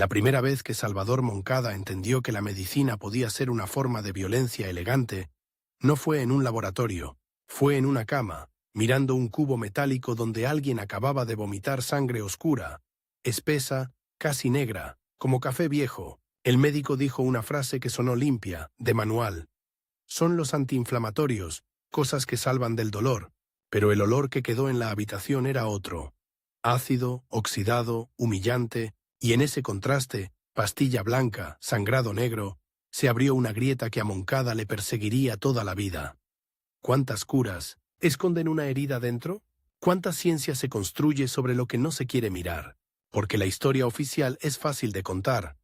La primera vez que Salvador Moncada entendió que la medicina podía ser una forma de violencia elegante, no fue en un laboratorio, fue en una cama, mirando un cubo metálico donde alguien acababa de vomitar sangre oscura, espesa, casi negra, como café viejo. El médico dijo una frase que sonó limpia, de manual. Son los antiinflamatorios, cosas que salvan del dolor, pero el olor que quedó en la habitación era otro. Ácido, oxidado, humillante, y en ese contraste, pastilla blanca, sangrado negro, se abrió una grieta que a Moncada le perseguiría toda la vida. ¿Cuántas curas esconden una herida dentro? ¿Cuánta ciencia se construye sobre lo que no se quiere mirar? Porque la historia oficial es fácil de contar.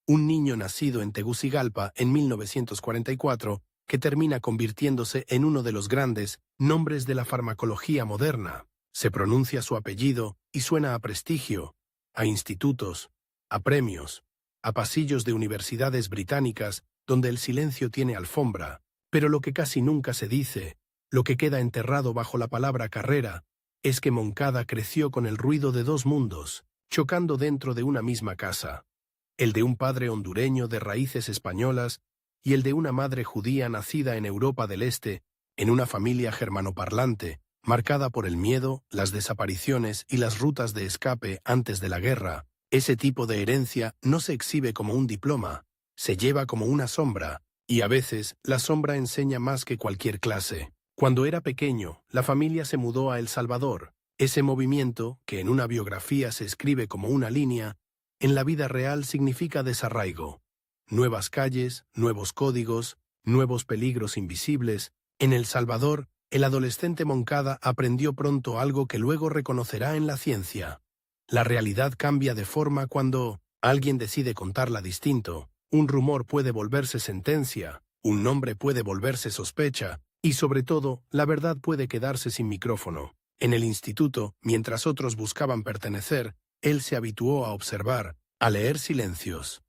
Un niño nacido en Tegucigalpa en 1944 que termina convirtiéndose en uno de los grandes nombres de la farmacología moderna. Se pronuncia su apellido y suena a prestigio, a institutos, a premios, a pasillos de universidades británicas donde el silencio tiene alfombra, pero lo que casi nunca se dice, lo que queda enterrado bajo la palabra carrera, es que Moncada creció con el ruido de dos mundos, chocando dentro de una misma casa, el de un padre hondureño de raíces españolas y el de una madre judía nacida en Europa del Este, en una familia germanoparlante, marcada por el miedo, las desapariciones y las rutas de escape antes de la guerra. Ese tipo de herencia no se exhibe como un diploma, se lleva como una sombra, y a veces la sombra enseña más que cualquier clase. Cuando era pequeño, la familia se mudó a El Salvador. Ese movimiento, que en una biografía se escribe como una línea, en la vida real significa desarraigo. Nuevas calles, nuevos códigos, nuevos peligros invisibles. En El Salvador, el adolescente Moncada aprendió pronto algo que luego reconocerá en la ciencia. La realidad cambia de forma cuando alguien decide contarla distinto. Un rumor puede volverse sentencia, un nombre puede volverse sospecha, y sobre todo, la verdad puede quedarse sin micrófono. En el instituto, mientras otros buscaban pertenecer, él se habituó a observar, a leer silencios,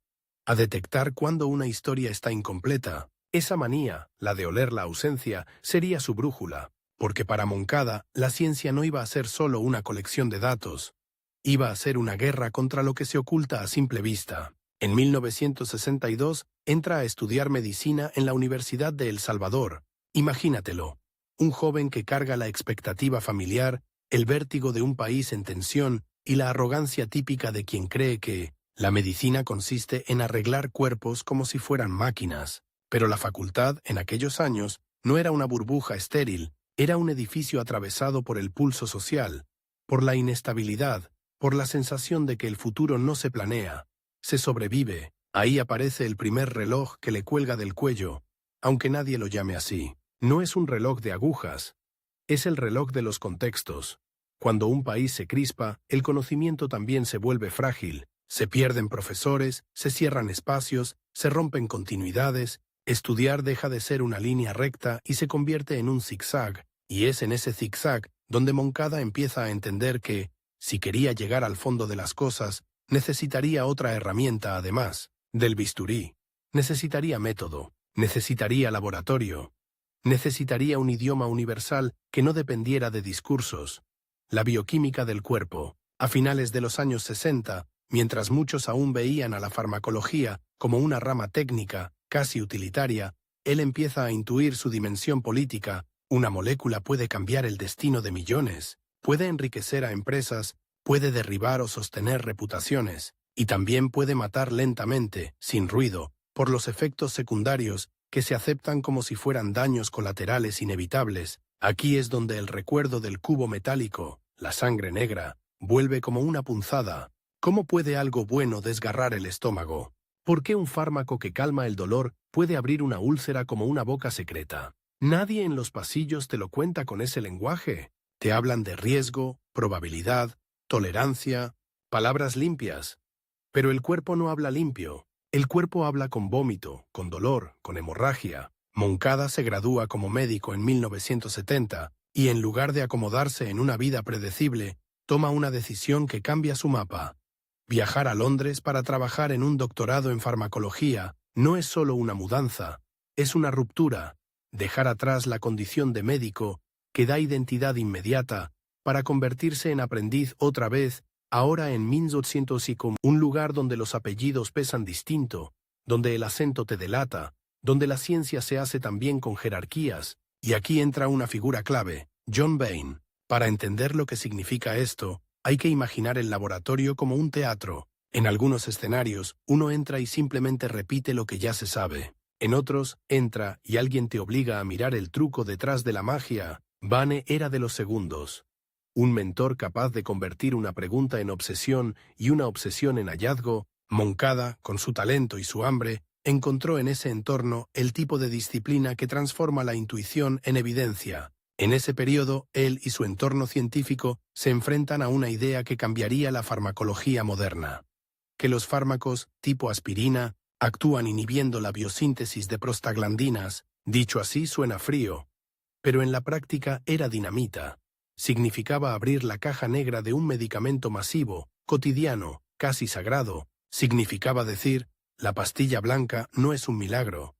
a detectar cuando una historia está incompleta. Esa manía, la de oler la ausencia, sería su brújula, porque para Moncada la ciencia no iba a ser solo una colección de datos, iba a ser una guerra contra lo que se oculta a simple vista. En 1962 entra a estudiar medicina en la Universidad de El Salvador. Imagínatelo, un joven que carga la expectativa familiar, el vértigo de un país en tensión y la arrogancia típica de quien cree que la medicina consiste en arreglar cuerpos como si fueran máquinas. Pero la facultad, en aquellos años, no era una burbuja estéril, era un edificio atravesado por el pulso social, por la inestabilidad, por la sensación de que el futuro no se planea, se sobrevive. Ahí aparece el primer reloj que le cuelga del cuello, aunque nadie lo llame así. No es un reloj de agujas, es el reloj de los contextos. Cuando un país se crispa, el conocimiento también se vuelve frágil, se pierden profesores, se cierran espacios, se rompen continuidades. Estudiar deja de ser una línea recta y se convierte en un zigzag, y es en ese zigzag donde Moncada empieza a entender que, si quería llegar al fondo de las cosas, necesitaría otra herramienta además del bisturí. Necesitaría método, necesitaría laboratorio, necesitaría un idioma universal que no dependiera de discursos. La bioquímica del cuerpo. A finales de los años 60, mientras muchos aún veían a la farmacología como una rama técnica, casi utilitaria, él empieza a intuir su dimensión política. Una molécula puede cambiar el destino de millones, puede enriquecer a empresas, puede derribar o sostener reputaciones, y también puede matar lentamente, sin ruido, por los efectos secundarios que se aceptan como si fueran daños colaterales inevitables. Aquí es donde el recuerdo del cubo metálico, la sangre negra, vuelve como una punzada. ¿Cómo puede algo bueno desgarrar el estómago? ¿Por qué un fármaco que calma el dolor puede abrir una úlcera como una boca secreta? Nadie en los pasillos te lo cuenta con ese lenguaje. Te hablan de riesgo, probabilidad, tolerancia, palabras limpias. Pero el cuerpo no habla limpio. El cuerpo habla con vómito, con dolor, con hemorragia. Moncada se gradúa como médico en 1970 y en lugar de acomodarse en una vida predecible, toma una decisión que cambia su mapa. Viajar a Londres para trabajar en un doctorado en farmacología no es solo una mudanza, es una ruptura. Dejar atrás la condición de médico, que da identidad inmediata, para convertirse en aprendiz otra vez Ahora en 1800 un lugar donde los apellidos pesan distinto, donde el acento te delata, donde la ciencia se hace también con jerarquías, y aquí entra una figura clave, John Vane. Para entender lo que significa esto, hay que imaginar el laboratorio como un teatro. En algunos escenarios, uno entra y simplemente repite lo que ya se sabe. En otros, entra y alguien te obliga a mirar el truco detrás de la magia. Vane era de los segundos. Un mentor capaz de convertir una pregunta en obsesión y una obsesión en hallazgo. Moncada, con su talento y su hambre, encontró en ese entorno el tipo de disciplina que transforma la intuición en evidencia. En ese periodo, él y su entorno científico se enfrentan a una idea que cambiaría la farmacología moderna. Que los fármacos, tipo aspirina, actúan inhibiendo la biosíntesis de prostaglandinas. Dicho así suena frío, pero en la práctica era dinamita. Significaba abrir la caja negra de un medicamento masivo, cotidiano, casi sagrado. Significaba decir, la pastilla blanca no es un milagro.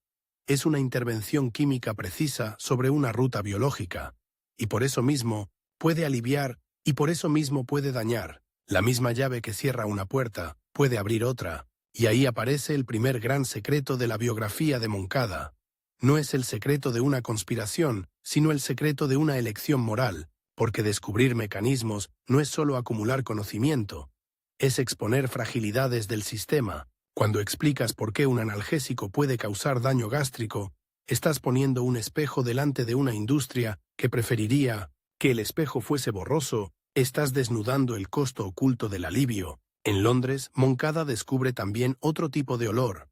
Es una intervención química precisa sobre una ruta biológica, y por eso mismo puede aliviar y por eso mismo puede dañar. La misma llave que cierra una puerta puede abrir otra, y ahí aparece el primer gran secreto de la biografía de Moncada. No es el secreto de una conspiración, sino el secreto de una elección moral, porque descubrir mecanismos no es solo acumular conocimiento, es exponer fragilidades del sistema. Cuando explicas por qué un analgésico puede causar daño gástrico, estás poniendo un espejo delante de una industria que preferiría que el espejo fuese borroso. Estás desnudando el costo oculto del alivio. En Londres, Moncada descubre también otro tipo de olor,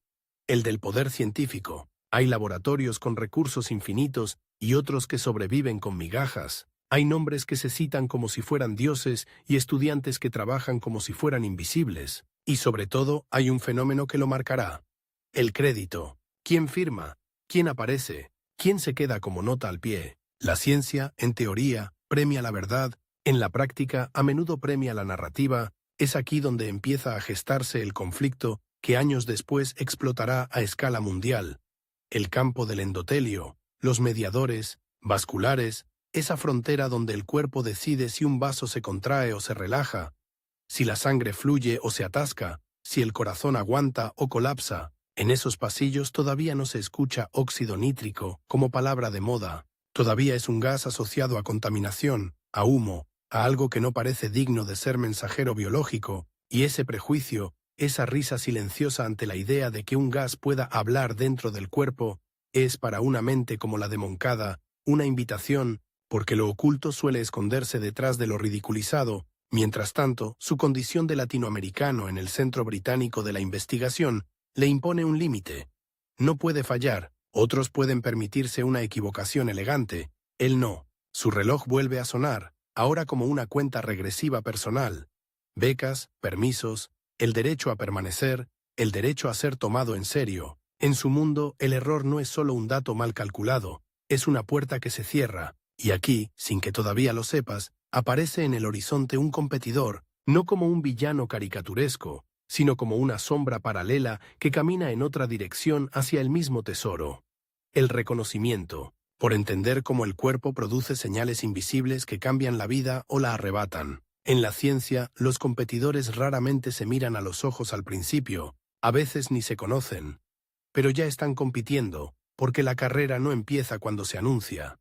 el del poder científico. Hay laboratorios con recursos infinitos y otros que sobreviven con migajas. Hay nombres que se citan como si fueran dioses y estudiantes que trabajan como si fueran invisibles. Y sobre todo, hay un fenómeno que lo marcará. El crédito. ¿Quién firma? ¿Quién aparece? ¿Quién se queda como nota al pie? La ciencia, en teoría, premia la verdad. En la práctica, a menudo premia la narrativa. Es aquí donde empieza a gestarse el conflicto que años después explotará a escala mundial. El campo del endotelio, los mediadores, vasculares, esa frontera donde el cuerpo decide si un vaso se contrae o se relaja, si la sangre fluye o se atasca, si el corazón aguanta o colapsa. En esos pasillos todavía no se escucha óxido nítrico como palabra de moda. Todavía es un gas asociado a contaminación, a humo, a algo que no parece digno de ser mensajero biológico, y ese prejuicio, esa risa silenciosa ante la idea de que un gas pueda hablar dentro del cuerpo, es para una mente como la de Moncada una invitación, porque lo oculto suele esconderse detrás de lo ridiculizado. Mientras tanto, su condición de latinoamericano en el centro británico de la investigación le impone un límite. No puede fallar, otros pueden permitirse una equivocación elegante, él no. Su reloj vuelve a sonar, ahora como una cuenta regresiva personal. Becas, permisos, el derecho a permanecer, el derecho a ser tomado en serio. En su mundo, el error no es solo un dato mal calculado, es una puerta que se cierra, y aquí, sin que todavía lo sepas, aparece en el horizonte un competidor, no como un villano caricaturesco, sino como una sombra paralela que camina en otra dirección hacia el mismo tesoro. El reconocimiento, por entender cómo el cuerpo produce señales invisibles que cambian la vida o la arrebatan. En la ciencia, los competidores raramente se miran a los ojos al principio, a veces ni se conocen. Pero ya están compitiendo, porque la carrera no empieza cuando se anuncia.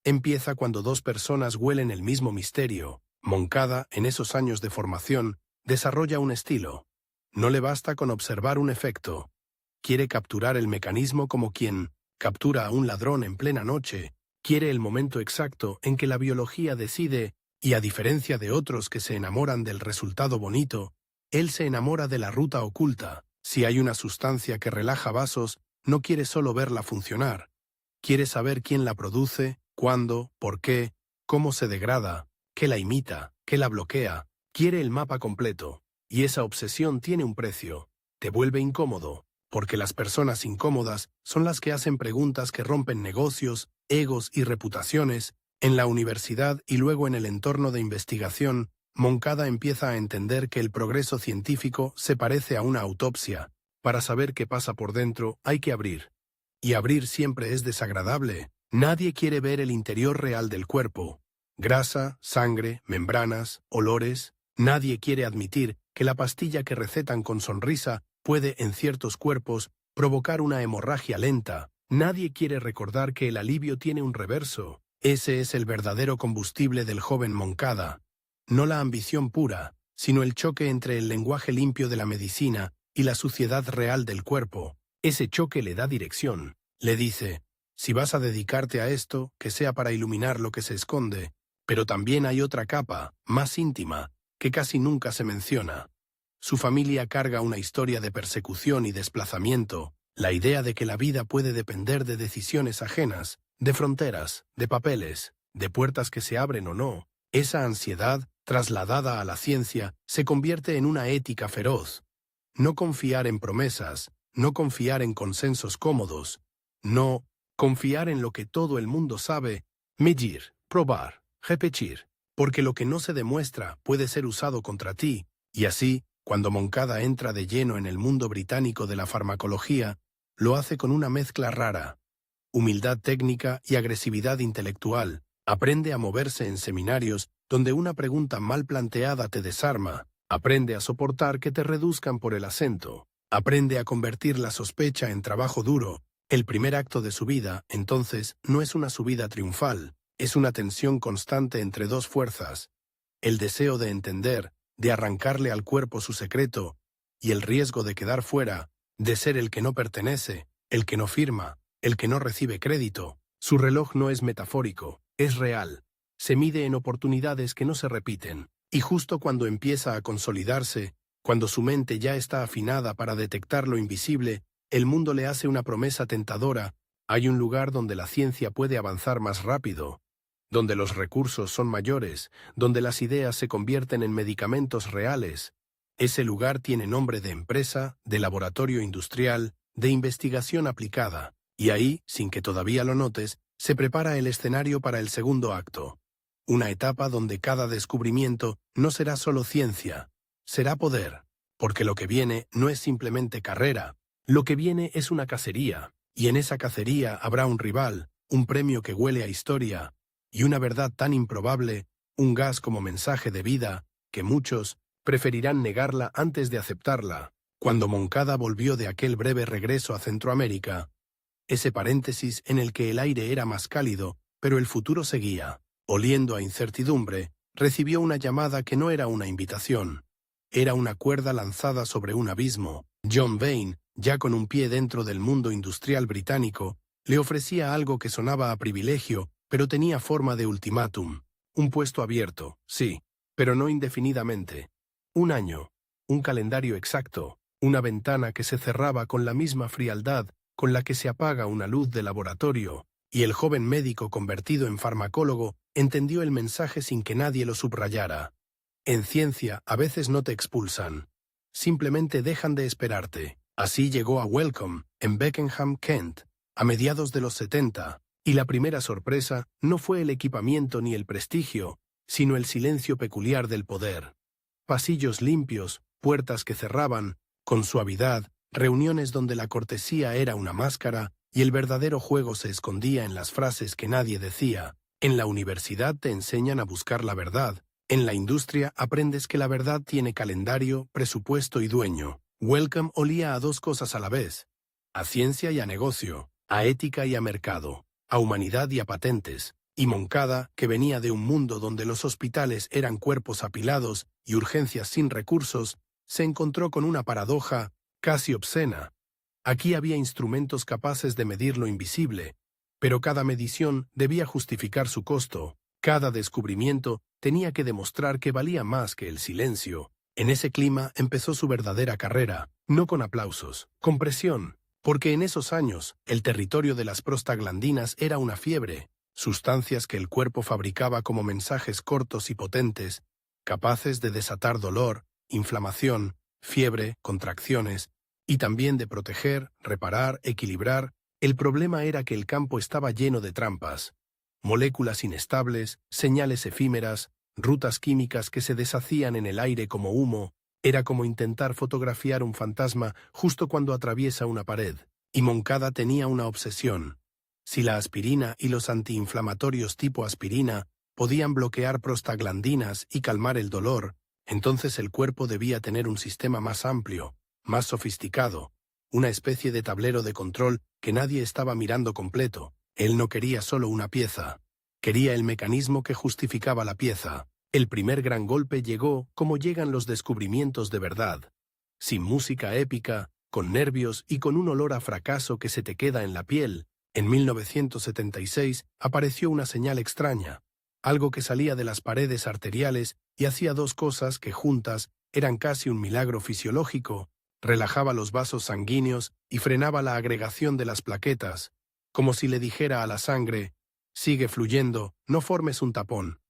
Empieza cuando dos personas huelen el mismo misterio. Moncada, en esos años de formación, desarrolla un estilo. No le basta con observar un efecto. Quiere capturar el mecanismo como quien captura a un ladrón en plena noche. Quiere el momento exacto en que la biología decide, y a diferencia de otros que se enamoran del resultado bonito, él se enamora de la ruta oculta. Si hay una sustancia que relaja vasos, no quiere solo verla funcionar. Quiere saber quién la produce, cuándo, por qué, cómo se degrada, qué la imita, qué la bloquea. Quiere el mapa completo. Y esa obsesión tiene un precio. Te vuelve incómodo, porque las personas incómodas son las que hacen preguntas que rompen negocios, egos y reputaciones. En la universidad y luego en el entorno de investigación, Moncada empieza a entender que el progreso científico se parece a una autopsia. Para saber qué pasa por dentro hay que abrir. Y abrir siempre es desagradable. Nadie quiere ver el interior real del cuerpo. Grasa, sangre, membranas, olores. Nadie quiere admitir que la pastilla que recetan con sonrisa puede, en ciertos cuerpos, provocar una hemorragia lenta. Nadie quiere recordar que el alivio tiene un reverso. Ese es el verdadero combustible del joven Moncada. No la ambición pura, sino el choque entre el lenguaje limpio de la medicina y la suciedad real del cuerpo. Ese choque le da dirección. Le dice, si vas a dedicarte a esto, que sea para iluminar lo que se esconde. Pero también hay otra capa, más íntima, que casi nunca se menciona. Su familia carga una historia de persecución y desplazamiento, la idea de que la vida puede depender de decisiones ajenas, de fronteras, de papeles, de puertas que se abren o no. Esa ansiedad, trasladada a la ciencia, se convierte en una ética feroz. No confiar en promesas, no confiar en consensos cómodos, no confiar en lo que todo el mundo sabe, medir, probar, repetir, porque lo que no se demuestra puede ser usado contra ti, y así, cuando Moncada entra de lleno en el mundo británico de la farmacología, lo hace con una mezcla rara. Humildad técnica y agresividad intelectual. Aprende a moverse en seminarios donde una pregunta mal planteada te desarma. Aprende a soportar que te reduzcan por el acento. Aprende a convertir la sospecha en trabajo duro. El primer acto de su vida, entonces, no es una subida triunfal, es una tensión constante entre dos fuerzas. El deseo de entender, de arrancarle al cuerpo su secreto, y el riesgo de quedar fuera, de ser el que no pertenece, el que no firma, el que no recibe crédito. Su reloj no es metafórico, es real. Se mide en oportunidades que no se repiten, y justo cuando empieza a consolidarse, cuando su mente ya está afinada para detectar lo invisible, el mundo le hace una promesa tentadora. Hay un lugar donde la ciencia puede avanzar más rápido, donde los recursos son mayores, donde las ideas se convierten en medicamentos reales. Ese lugar tiene nombre de empresa, de laboratorio industrial, de investigación aplicada, y ahí, sin que todavía lo notes, se prepara el escenario para el segundo acto. Una etapa donde cada descubrimiento no será solo ciencia, será poder, porque lo que viene no es simplemente carrera, lo que viene es una cacería, y en esa cacería habrá un rival, un premio que huele a historia, y una verdad tan improbable, un gas como mensaje de vida, que muchos preferirán negarla antes de aceptarla. Cuando Moncada volvió de aquel breve regreso a Centroamérica, ese paréntesis en el que el aire era más cálido, pero el futuro seguía, oliendo a incertidumbre, recibió una llamada que no era una invitación. Era una cuerda lanzada sobre un abismo. John Vane, ya con un pie dentro del mundo industrial británico, le ofrecía algo que sonaba a privilegio, pero tenía forma de ultimátum. Un puesto abierto, sí, pero no indefinidamente. Un año, un calendario exacto, una ventana que se cerraba con la misma frialdad con la que se apaga una luz de laboratorio, y el joven médico convertido en farmacólogo entendió el mensaje sin que nadie lo subrayara. En ciencia a veces no te expulsan, simplemente dejan de esperarte. Así llegó a Wellcome, en Beckenham, Kent, a mediados de los 70, y la primera sorpresa no fue el equipamiento ni el prestigio, sino el silencio peculiar del poder. Pasillos limpios, puertas que cerraban, con suavidad, reuniones donde la cortesía era una máscara y el verdadero juego se escondía en las frases que nadie decía. En la universidad te enseñan a buscar la verdad. En la industria aprendes que la verdad tiene calendario, presupuesto y dueño. Wellcome olía a dos cosas a la vez: a ciencia y a negocio, a ética y a mercado, a humanidad y a patentes. Y Moncada, que venía de un mundo donde los hospitales eran cuerpos apilados y urgencias sin recursos, se encontró con una paradoja casi obscena. Aquí había instrumentos capaces de medir lo invisible, pero cada medición debía justificar su costo. Cada descubrimiento tenía que demostrar que valía más que el silencio. En ese clima empezó su verdadera carrera, no con aplausos, con presión, porque en esos años el territorio de las prostaglandinas era una fiebre, sustancias que el cuerpo fabricaba como mensajes cortos y potentes, capaces de desatar dolor, inflamación, fiebre, contracciones, y también de proteger, reparar, equilibrar. El problema era que el campo estaba lleno de trampas, moléculas inestables, señales efímeras, rutas químicas que se deshacían en el aire como humo. Era como intentar fotografiar un fantasma justo cuando atraviesa una pared. Y Moncada tenía una obsesión. Si la aspirina y los antiinflamatorios tipo aspirina podían bloquear prostaglandinas y calmar el dolor, Entonces el cuerpo debía tener un sistema más amplio, más sofisticado, una especie de tablero de control que nadie estaba mirando completo. Él no quería solo una pieza. Quería el mecanismo que justificaba la pieza. El primer gran golpe llegó como llegan los descubrimientos de verdad. Sin música épica, con nervios y con un olor a fracaso que se te queda en la piel, en 1976 apareció una señal extraña, algo que salía de las paredes arteriales y hacía dos cosas que juntas eran casi un milagro fisiológico: relajaba los vasos sanguíneos y frenaba la agregación de las plaquetas, como si le dijera a la sangre: sigue fluyendo, no formes un tapón.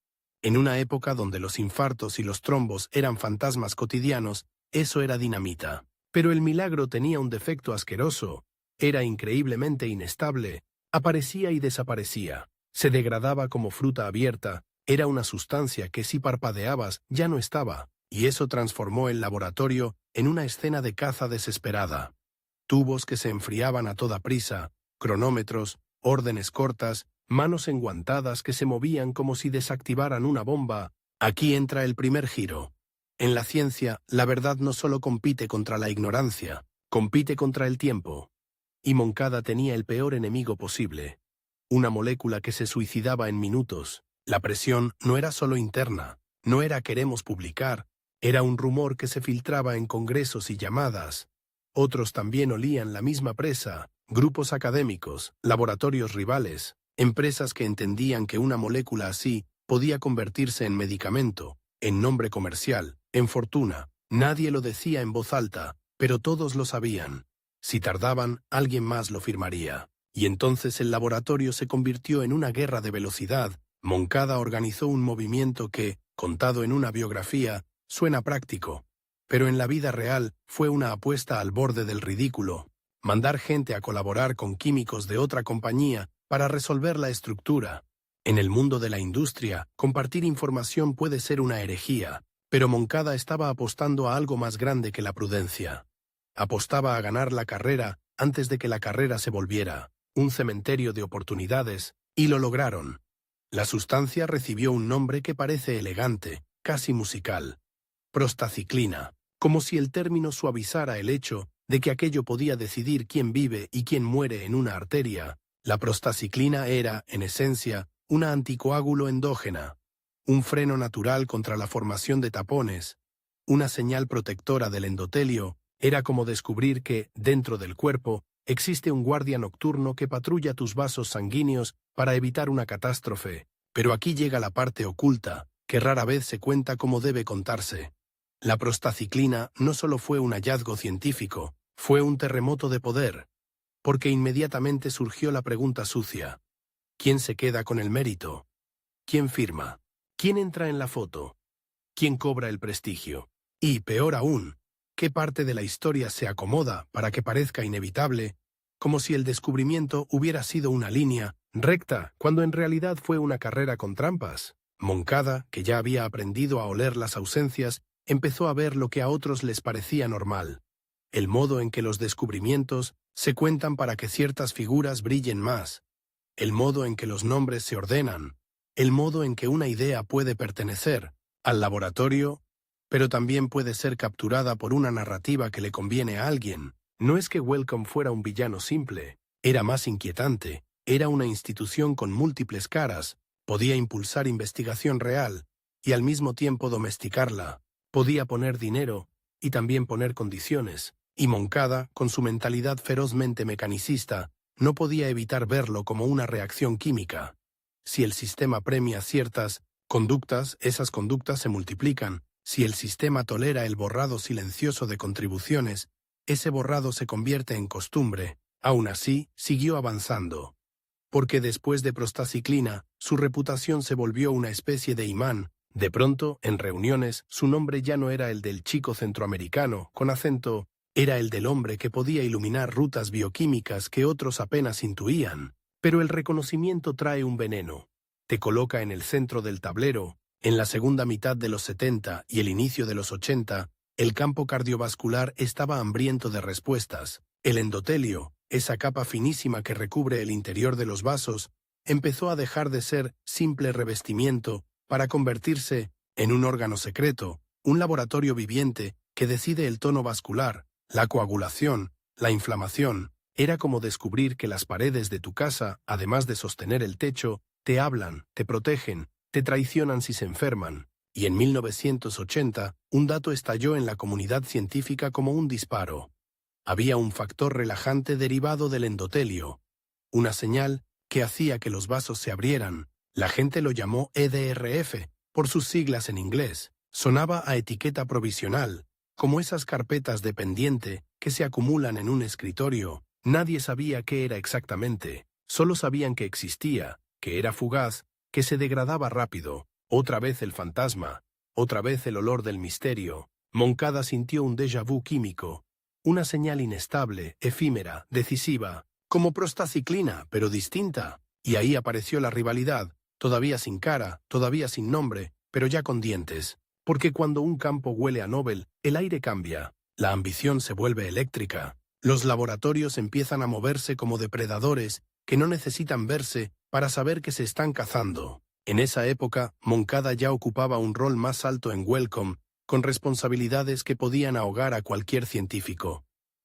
En una época donde los infartos y los trombos eran fantasmas cotidianos, eso era dinamita. Pero el milagro tenía un defecto asqueroso. Era increíblemente inestable. Aparecía y desaparecía. Se degradaba como fruta abierta. Era una sustancia que si parpadeabas ya no estaba, y eso transformó el laboratorio en una escena de caza desesperada. Tubos que se enfriaban a toda prisa, cronómetros, órdenes cortas, manos enguantadas que se movían como si desactivaran una bomba. Aquí entra el primer giro. En la ciencia, la verdad no solo compite contra la ignorancia, compite contra el tiempo. Y Moncada tenía el peor enemigo posible. Una molécula que se suicidaba en minutos. La presión no era solo interna, no era queremos publicar, era un rumor que se filtraba en congresos y llamadas. Otros también olían la misma presa, grupos académicos, laboratorios rivales, empresas que entendían que una molécula así podía convertirse en medicamento, en nombre comercial, en fortuna. Nadie lo decía en voz alta, pero todos lo sabían. Si tardaban, alguien más lo firmaría. Y entonces el laboratorio se convirtió en una guerra de velocidad. Moncada organizó un movimiento que, contado en una biografía, suena práctico, pero en la vida real fue una apuesta al borde del ridículo. Mandar gente a colaborar con químicos de otra compañía para resolver la estructura. En el mundo de la industria, compartir información puede ser una herejía, pero Moncada estaba apostando a algo más grande que la prudencia. Apostaba a ganar la carrera antes de que la carrera se volviera un cementerio de oportunidades, y lo lograron. La sustancia recibió un nombre que parece elegante, casi musical: prostaciclina, como si el término suavizara el hecho de que aquello podía decidir quién vive y quién muere en una arteria. La prostaciclina era, en esencia, una anticoágulo endógena, un freno natural contra la formación de tapones, una señal protectora del endotelio. Era como descubrir que, dentro del cuerpo, existe un guardia nocturno que patrulla tus vasos sanguíneos para evitar una catástrofe. Pero aquí llega la parte oculta, que rara vez se cuenta como debe contarse. La prostaciclina no solo fue un hallazgo científico, fue un terremoto de poder, porque inmediatamente surgió la pregunta sucia: ¿quién se queda con el mérito? ¿Quién firma? ¿Quién entra en la foto? ¿Quién cobra el prestigio? Y, peor aún, ¿qué parte de la historia se acomoda para que parezca inevitable, como si el descubrimiento hubiera sido una línea recta, cuando en realidad fue una carrera con trampas? Moncada, que ya había aprendido a oler las ausencias, empezó a ver lo que a otros les parecía normal: el modo en que los descubrimientos se cuentan para que ciertas figuras brillen más, el modo en que los nombres se ordenan, el modo en que una idea puede pertenecer al laboratorio, pero también puede ser capturada por una narrativa que le conviene a alguien. No es que Wellcome fuera un villano simple, era más inquietante, era una institución con múltiples caras, podía impulsar investigación real y al mismo tiempo domesticarla, podía poner dinero y también poner condiciones, y Moncada, con su mentalidad ferozmente mecanicista, no podía evitar verlo como una reacción química. Si el sistema premia ciertas conductas, esas conductas se multiplican. Si el sistema tolera el borrado silencioso de contribuciones, ese borrado se convierte en costumbre. Aún así, siguió avanzando. Porque después de prostaciclina, su reputación se volvió una especie de imán. De pronto, en reuniones, su nombre ya no era el del chico centroamericano, con acento, era el del hombre que podía iluminar rutas bioquímicas que otros apenas intuían. Pero el reconocimiento trae un veneno. Te coloca en el centro del tablero. En la segunda mitad de los 70 y el inicio de los 80, el campo cardiovascular estaba hambriento de respuestas. El endotelio, esa capa finísima que recubre el interior de los vasos, empezó a dejar de ser simple revestimiento para convertirse en un órgano secreto, un laboratorio viviente que decide el tono vascular, la coagulación, la inflamación. Era como descubrir que las paredes de tu casa, además de sostener el techo, te hablan, te protegen, te traicionan si se enferman. Y en 1980, un dato estalló en la comunidad científica como un disparo. Había un factor relajante derivado del endotelio, una señal que hacía que los vasos se abrieran. La gente lo llamó EDRF, por sus siglas en inglés. Sonaba a etiqueta provisional, como esas carpetas de pendiente que se acumulan en un escritorio. Nadie sabía qué era exactamente, solo sabían que existía, que era fugaz, que se degradaba rápido. Otra vez el fantasma, otra vez el olor del misterio. Moncada sintió un déjà vu químico, una señal inestable, efímera, decisiva, como prostaciclina, pero distinta. Y ahí apareció la rivalidad, todavía sin cara, todavía sin nombre, pero ya con dientes. Porque cuando un campo huele a Nobel, el aire cambia, la ambición se vuelve eléctrica. Los laboratorios empiezan a moverse como depredadores que no necesitan verse para saber que se están cazando. En esa época, Moncada ya ocupaba un rol más alto en Wellcome, con responsabilidades que podían ahogar a cualquier científico.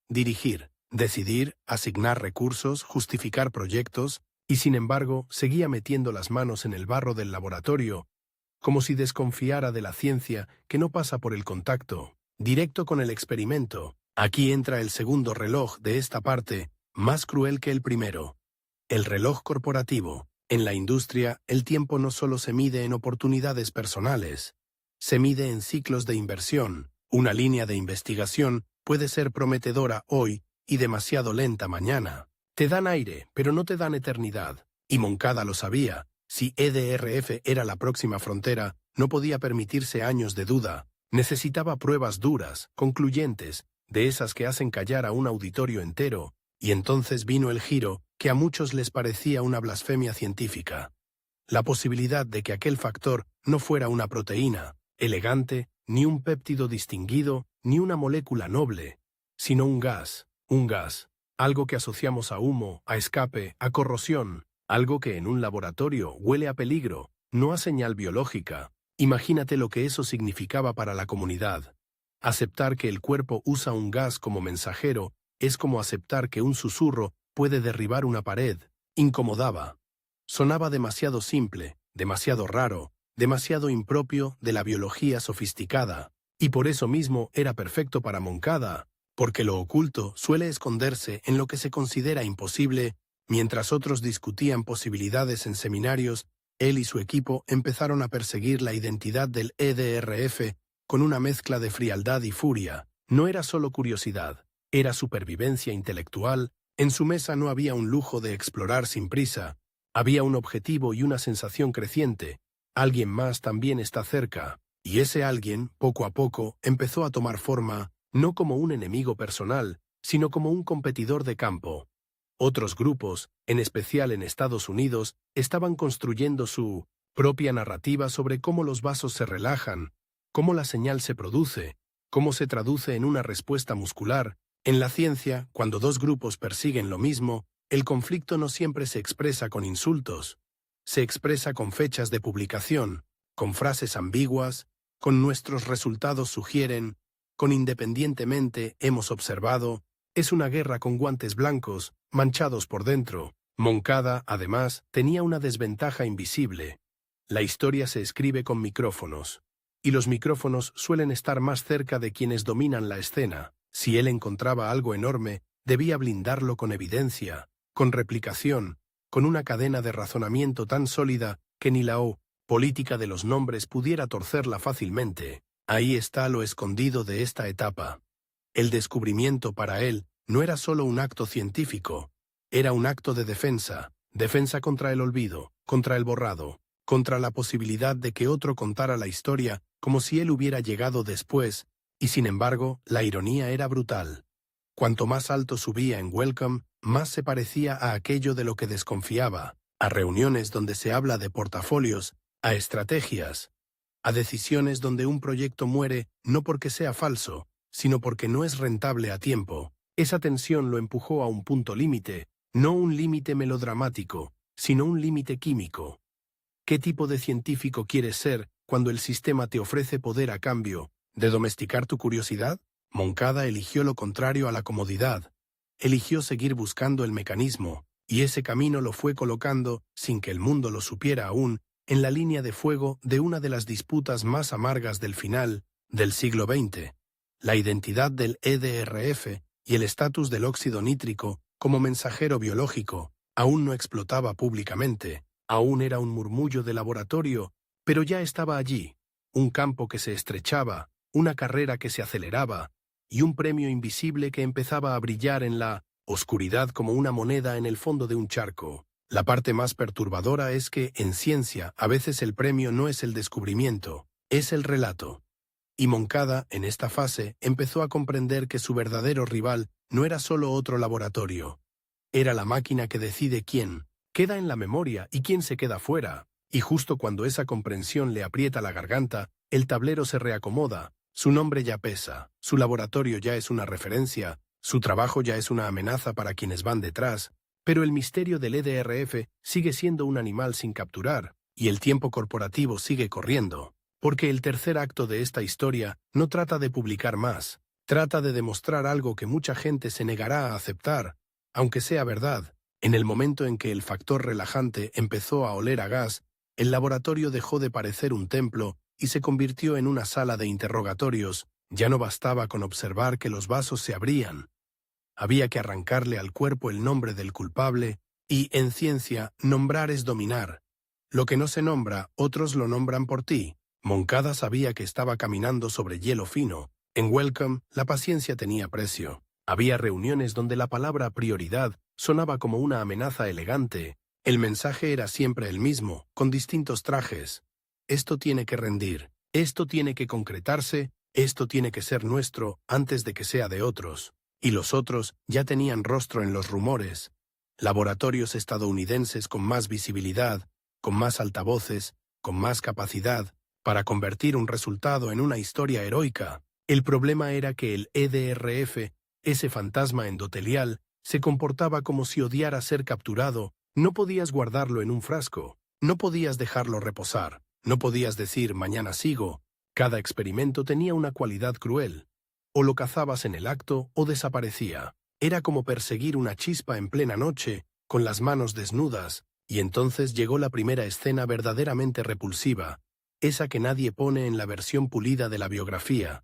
Dirigir, decidir, asignar recursos, justificar proyectos, y sin embargo, seguía metiendo las manos en el barro del laboratorio, como si desconfiara de la ciencia que no pasa por el contacto, directo con el experimento. Aquí entra el segundo reloj de esta parte, más cruel que el primero. El reloj corporativo. En la industria, el tiempo no solo se mide en oportunidades personales, se mide en ciclos de inversión. Una línea de investigación puede ser prometedora hoy y demasiado lenta mañana. Te dan aire, pero no te dan eternidad. Y Moncada lo sabía. Si EDRF era la próxima frontera, no podía permitirse años de duda. Necesitaba pruebas duras, concluyentes, de esas que hacen callar a un auditorio entero. Y entonces vino el giro, que a muchos les parecía una blasfemia científica. La posibilidad de que aquel factor no fuera una proteína elegante, ni un péptido distinguido, ni una molécula noble, sino un gas, algo que asociamos a humo, a escape, a corrosión, algo que en un laboratorio huele a peligro, no a señal biológica. Imagínate lo que eso significaba para la comunidad. Aceptar que el cuerpo usa un gas como mensajero es como aceptar que un susurro puede derribar una pared. Incomodaba. Sonaba demasiado simple, demasiado raro, demasiado impropio de la biología sofisticada. Y por eso mismo era perfecto para Moncada, porque lo oculto suele esconderse en lo que se considera imposible. Mientras otros discutían posibilidades en seminarios, él y su equipo empezaron a perseguir la identidad del EDRF con una mezcla de frialdad y furia. No era solo curiosidad, era supervivencia intelectual. En su mesa no había un lujo de explorar sin prisa, había un objetivo y una sensación creciente. Alguien más también está cerca, y ese alguien, poco a poco, empezó a tomar forma, no como un enemigo personal, sino como un competidor de campo. Otros grupos, en especial en Estados Unidos, estaban construyendo su propia narrativa sobre cómo los vasos se relajan, cómo la señal se produce, cómo se traduce en una respuesta muscular. En la ciencia, cuando dos grupos persiguen lo mismo, el conflicto no siempre se expresa con insultos. Se expresa con fechas de publicación, con frases ambiguas, con nuestros resultados sugieren, con independientemente hemos observado. Es una guerra con guantes blancos, manchados por dentro. Moncada, además, tenía una desventaja invisible. La historia se escribe con micrófonos, y los micrófonos suelen estar más cerca de quienes dominan la escena. Si él encontraba algo enorme, debía blindarlo con evidencia, con replicación, con una cadena de razonamiento tan sólida que ni la política de los nombres pudiera torcerla fácilmente. Ahí está lo escondido de esta etapa. El descubrimiento para él no era solo un acto científico, era un acto de defensa, defensa contra el olvido, contra el borrado, contra la posibilidad de que otro contara la historia como si él hubiera llegado después. Y sin embargo, la ironía era brutal. Cuanto más alto subía en Wellcome, más se parecía a aquello de lo que desconfiaba, a reuniones donde se habla de portafolios, a estrategias, a decisiones donde un proyecto muere no porque sea falso, sino porque no es rentable a tiempo. Esa tensión lo empujó a un punto límite, no un límite melodramático, sino un límite químico. ¿Qué tipo de científico quieres ser cuando el sistema te ofrece poder a cambio ¿De domesticar tu curiosidad? Moncada eligió lo contrario a la comodidad. Eligió seguir buscando el mecanismo, y ese camino lo fue colocando, sin que el mundo lo supiera aún, en la línea de fuego de una de las disputas más amargas del final del siglo XX, la identidad del EDRF y el estatus del óxido nítrico como mensajero biológico. Aún no explotaba públicamente, aún era un murmullo de laboratorio, pero ya estaba allí, un campo que se estrechaba, una carrera que se aceleraba, y un premio invisible que empezaba a brillar en la oscuridad como una moneda en el fondo de un charco. La parte más perturbadora es que, en ciencia, a veces el premio no es el descubrimiento, es el relato. Y Moncada, en esta fase, empezó a comprender que su verdadero rival no era solo otro laboratorio. Era la máquina que decide quién queda en la memoria y quién se queda fuera. Y justo cuando esa comprensión le aprieta la garganta, el tablero se reacomoda, su nombre ya pesa, su laboratorio ya es una referencia, su trabajo ya es una amenaza para quienes van detrás, pero el misterio del EDRF sigue siendo un animal sin capturar, y el tiempo corporativo sigue corriendo, porque el tercer acto de esta historia no trata de publicar más, trata de demostrar algo que mucha gente se negará a aceptar, aunque sea verdad. En el momento en que el factor relajante empezó a oler a gas, el laboratorio dejó de parecer un templo y se convirtió en una sala de interrogatorios. Ya no bastaba con observar que los vasos se abrían. Había que arrancarle al cuerpo el nombre del culpable, y, en ciencia, nombrar es dominar. Lo que no se nombra, otros lo nombran por ti. Moncada sabía que estaba caminando sobre hielo fino. En Welcome, la paciencia tenía precio. Había reuniones donde la palabra prioridad sonaba como una amenaza elegante. El mensaje era siempre el mismo, con distintos trajes. Esto tiene que rendir, esto tiene que concretarse, esto tiene que ser nuestro antes de que sea de otros. Y los otros ya tenían rostro en los rumores. Laboratorios estadounidenses con más visibilidad, con más altavoces, con más capacidad, para convertir un resultado en una historia heroica. El problema era que el EDRF, ese fantasma endotelial, se comportaba como si odiara ser capturado. No podías guardarlo en un frasco, no podías dejarlo reposar, no podías decir mañana sigo. Cada experimento tenía una cualidad cruel. O lo cazabas en el acto o desaparecía. Era como perseguir una chispa en plena noche, con las manos desnudas, y entonces llegó la primera escena verdaderamente repulsiva, esa que nadie pone en la versión pulida de la biografía.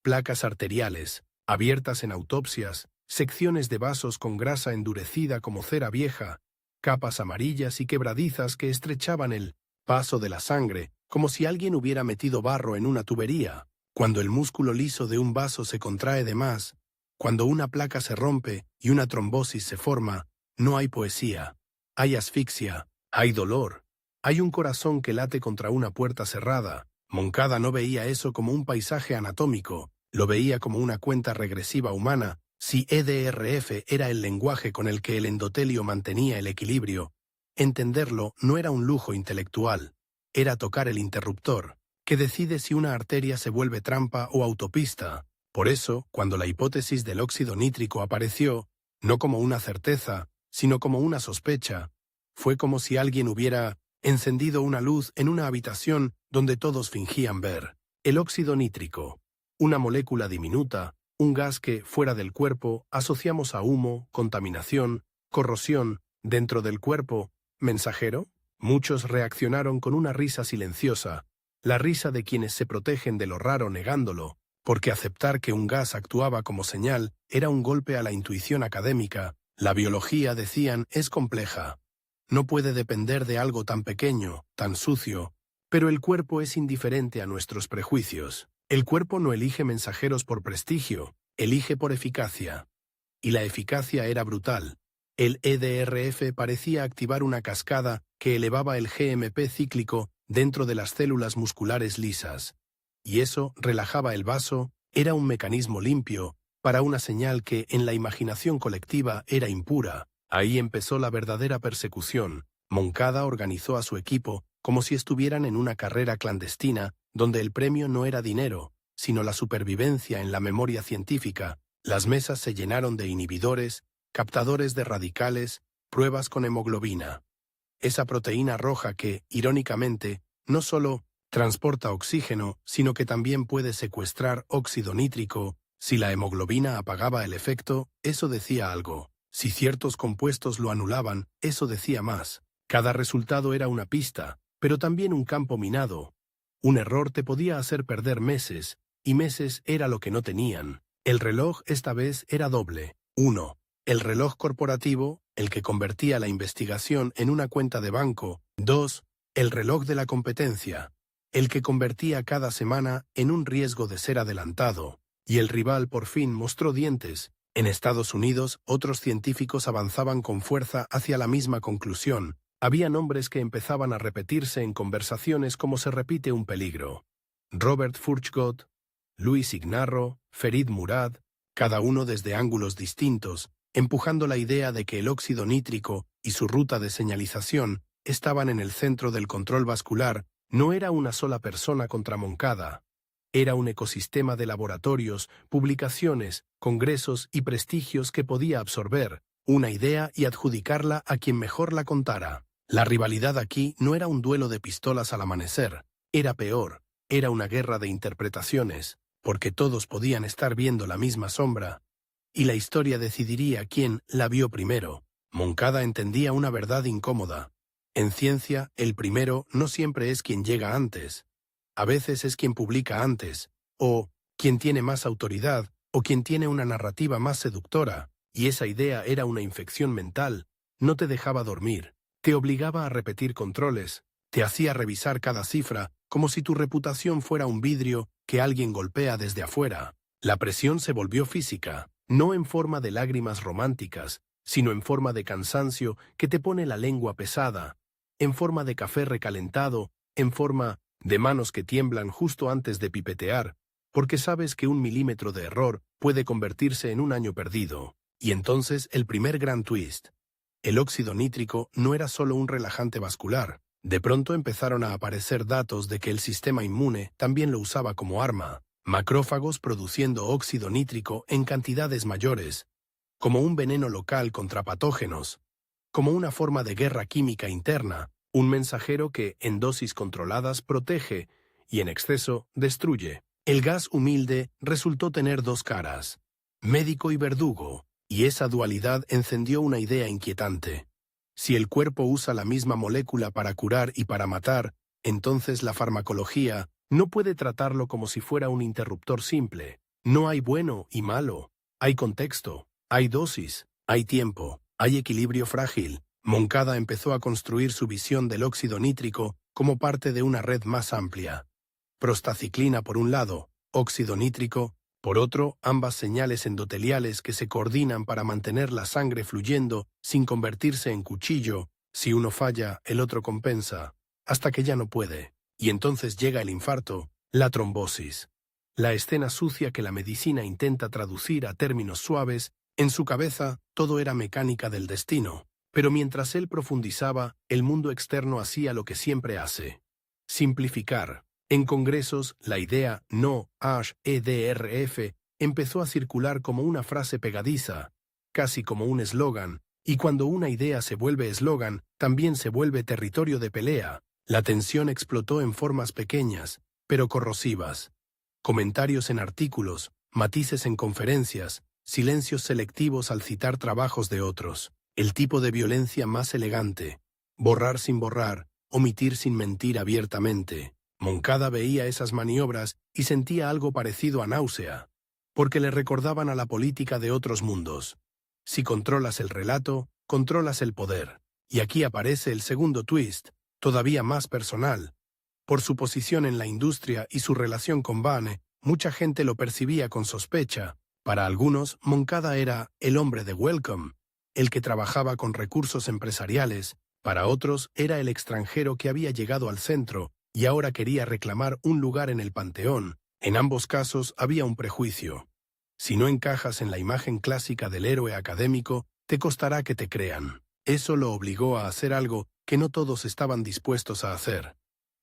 Placas arteriales, abiertas en autopsias, secciones de vasos con grasa endurecida como cera vieja, capas amarillas y quebradizas que estrechaban el paso de la sangre, como si alguien hubiera metido barro en una tubería. Cuando el músculo liso de un vaso se contrae de más, cuando una placa se rompe y una trombosis se forma, no hay poesía. Hay asfixia, hay dolor, hay un corazón que late contra una puerta cerrada. Moncada no veía eso como un paisaje anatómico, lo veía como una cuenta regresiva humana. Si EDRF era el lenguaje con el que el endotelio mantenía el equilibrio, entenderlo no era un lujo intelectual, era tocar el interruptor, que decide si una arteria se vuelve trampa o autopista. Por eso, cuando la hipótesis del óxido nítrico apareció, no como una certeza, sino como una sospecha, fue como si alguien hubiera encendido una luz en una habitación donde todos fingían ver. El óxido nítrico, una molécula diminuta, un gas que, fuera del cuerpo, asociamos a humo, contaminación, corrosión, dentro del cuerpo, mensajero. Muchos reaccionaron con una risa silenciosa, la risa de quienes se protegen de lo raro negándolo, porque aceptar que un gas actuaba como señal era un golpe a la intuición académica. La biología, decían, es compleja. No puede depender de algo tan pequeño, tan sucio, pero el cuerpo es indiferente a nuestros prejuicios. El cuerpo no elige mensajeros por prestigio, elige por eficacia. Y la eficacia era brutal. El EDRF parecía activar una cascada que elevaba el GMP cíclico dentro de las células musculares lisas. Y eso relajaba el vaso, era un mecanismo limpio, para una señal que en la imaginación colectiva era impura. Ahí empezó la verdadera persecución. Moncada organizó a su equipo como si estuvieran en una carrera clandestina, donde el premio no era dinero, sino la supervivencia en la memoria científica. Las mesas se llenaron de inhibidores, captadores de radicales, pruebas con hemoglobina. Esa proteína roja que, irónicamente, no solo transporta oxígeno, sino que también puede secuestrar óxido nítrico. Si la hemoglobina apagaba el efecto, eso decía algo. Si ciertos compuestos lo anulaban, eso decía más. Cada resultado era una pista, pero también un campo minado. Un error te podía hacer perder meses, y meses era lo que no tenían. El reloj esta vez era doble. 1. El reloj corporativo, el que convertía la investigación en una cuenta de banco. 2. El reloj de la competencia, el que convertía cada semana en un riesgo de ser adelantado. Y el rival por fin mostró dientes. En Estados Unidos, otros científicos avanzaban con fuerza hacia la misma conclusión. Había nombres que empezaban a repetirse en conversaciones como se repite un peligro. Robert Furchgott, Luis Ignarro, Ferid Murad, cada uno desde ángulos distintos, empujando la idea de que el óxido nítrico y su ruta de señalización estaban en el centro del control vascular. No era una sola persona contra Moncada. Era un ecosistema de laboratorios, publicaciones, congresos y prestigios que podía absorber una idea y adjudicarla a quien mejor la contara. La rivalidad aquí no era un duelo de pistolas al amanecer, era peor, era una guerra de interpretaciones, porque todos podían estar viendo la misma sombra, y la historia decidiría quién la vio primero. Moncada entendía una verdad incómoda. En ciencia, el primero no siempre es quien llega antes. A veces es quien publica antes, o quien tiene más autoridad, o quien tiene una narrativa más seductora, y esa idea era una infección mental. No te dejaba dormir, te obligaba a repetir controles, te hacía revisar cada cifra, como si tu reputación fuera un vidrio que alguien golpea desde afuera. La presión se volvió física, no en forma de lágrimas románticas, sino en forma de cansancio que te pone la lengua pesada, en forma de café recalentado, en forma de manos que tiemblan justo antes de pipetear, porque sabes que 1 milímetro de error puede convertirse en un año perdido. Y entonces el primer gran twist. El óxido nítrico no era solo un relajante vascular. De pronto empezaron a aparecer datos de que el sistema inmune también lo usaba como arma. Macrófagos produciendo óxido nítrico en cantidades mayores, como un veneno local contra patógenos, como una forma de guerra química interna, un mensajero que, en dosis controladas, protege y, en exceso, destruye. El gas humilde resultó tener dos caras, médico y verdugo, y esa dualidad encendió una idea inquietante. Si el cuerpo usa la misma molécula para curar y para matar, entonces la farmacología no puede tratarlo como si fuera un interruptor simple. No hay bueno y malo, hay contexto, hay dosis, hay tiempo, hay equilibrio frágil. Moncada empezó a construir su visión del óxido nítrico como parte de una red más amplia. Prostaciclina por un lado, óxido nítrico, por otro, ambas señales endoteliales que se coordinan para mantener la sangre fluyendo sin convertirse en cuchillo. Si uno falla, el otro compensa, hasta que ya no puede. Y entonces llega el infarto, la trombosis. La escena sucia que la medicina intenta traducir a términos suaves. En su cabeza, todo era mecánica del destino. Pero mientras él profundizaba, el mundo externo hacía lo que siempre hace. Simplificar. En congresos, la idea no HEDRF empezó a circular como una frase pegadiza, casi como un eslogan, y cuando una idea se vuelve eslogan, también se vuelve territorio de pelea. La tensión explotó en formas pequeñas, pero corrosivas. Comentarios en artículos, matices en conferencias, silencios selectivos al citar trabajos de otros. El tipo de violencia más elegante. Borrar sin borrar, omitir sin mentir abiertamente. Moncada veía esas maniobras y sentía algo parecido a náusea, porque le recordaban a la política de otros mundos. Si controlas el relato, controlas el poder. Y aquí aparece el segundo twist, todavía más personal. Por su posición en la industria y su relación con Vane, mucha gente lo percibía con sospecha. Para algunos, Moncada era el hombre de Welcome, el que trabajaba con recursos empresariales. Para otros, era el extranjero que había llegado al centro y ahora quería reclamar un lugar en el panteón. En ambos casos había un prejuicio. Si no encajas en la imagen clásica del héroe académico, te costará que te crean. Eso lo obligó a hacer algo que no todos estaban dispuestos a hacer.